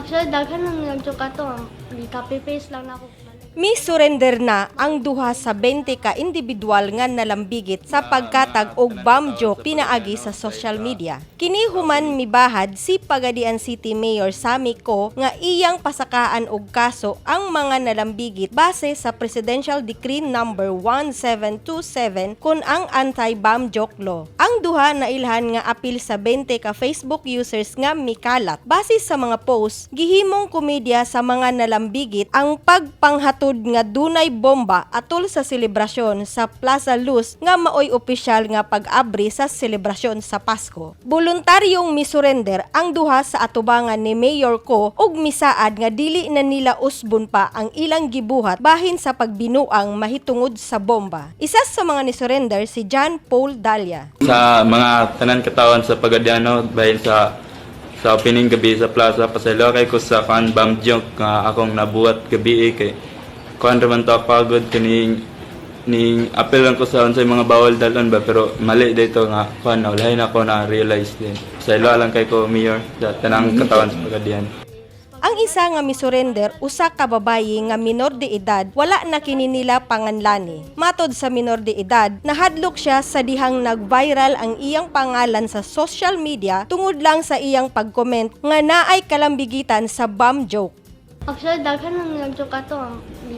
Actually, daghan nang nag-joke ato. Copy-paste lang na ako. Misurrender na ang duha sa 20 ka individual nga nalambigit sa pagkatag og bomb joke pinaagi sa social media. Kini human mibahad si Pagadian City Mayor Sammy Co nga iyang pasakaan og kaso ang mga nalambigit base sa Presidential Decree number 1727 kun ang anti-bomb joke law. Ang duha nailhan nga apil sa 20 ka Facebook users nga mikalat. Base sa mga post, gihimong komedya sa mga nalambigit ang pagpanghatod nga dunay bomba atol sa selebrasyon sa Plaza Luz nga maoy opisyal nga pag-abri sa selebrasyon sa Pasko. Voluntaryong misurrender ang duha sa atubangan ni Mayor Co ug misaad nga dili na nila usbon pa ang ilang gibuhat bahin sa pagbinuang mahitungod sa bomba. Isa sa mga nisurrender si John Paul Dalia. Sa mga tanan katawan sa Pagadiano bahin sa opening gabi sa plaza, pasaylo kay ko sa fan bomb joke nga akong nabuhat gabi kay kuan raman to pagod kining apel lang ko sa unsay mga bawal dalon ba, pero mali dito nga kuan na wala na ko na realize din. Pasaylo lang kay ko mayor sa tanang katawan sa Pagadiano. Ang isa nga misurrender, usa ka babayi nga minor de edad, wala na kini nila panganlani. Matod sa minor de edad, nahadlok siya sa dihang nag-viral ang iyang pangalan sa social media tungod lang sa iyang pag-comment nga naay kalambigitan sa bomb joke. Actually, daghan nang nag-joke ato.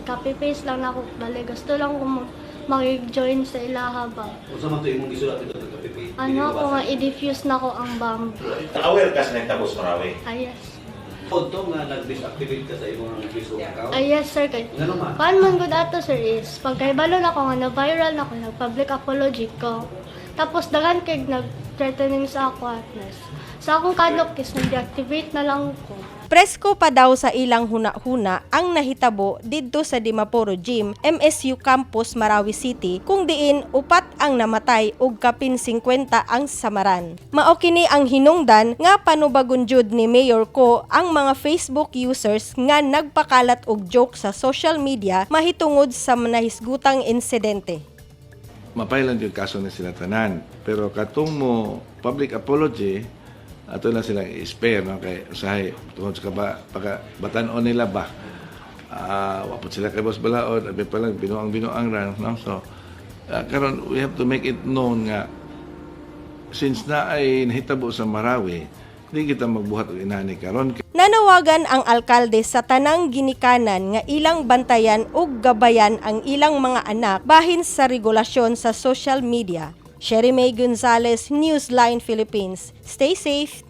Copy-paste lang na ako. Bale, gusto lang ko mag-join sa ilaha ba. Kung sa man ito imong gisulat ito, nagkapipi. Ano ako nga, i-diffuse na ko ang bomb. Aware ka sa nagtapos Marawi? Yes. Kung ito nga nag-disactivate ka sa imong Facebook account, Yes, sir. Kay ano man? Paano man good ato, sir, is pagkaibalo na ko nga, na-viral na ko, nag-public apology ko. Tapos, daghan kay nag-threatening sa ako at sa akong kadlok is nag-deactivate na lang ko. Presko pa daw sa ilang huna-huna ang nahitabo didto sa Dimapuro Gym, MSU Campus, Marawi City, kung diin upat ang namatay ug kapin 50 ang samaran. Mao kini ang hinungdan nga panubagon jud ni Mayor Co ang mga Facebook users nga nagpakalat og joke sa social media mahitungod sa nahisgutang insidente. Mapailan yung kaso na sila tanan. Pero katong mo public apology, ato na silang i-spare, no? Kay usahay, tungkol sa batanon nila ba? Wapot sila kay Boss Balaod, abi pa lang, binuang ran, no? So, karon we have to make it known nga, since na ay nahitabo sa Marawi, hindi kita magbuhat og inani karon. Nanawagan ang alkalde sa tanang ginikanan nga ilang bantayan ug gabayan ang ilang mga anak bahin sa regulasyon sa social media. Sherry May Gonzalez, Newsline Philippines. Stay safe.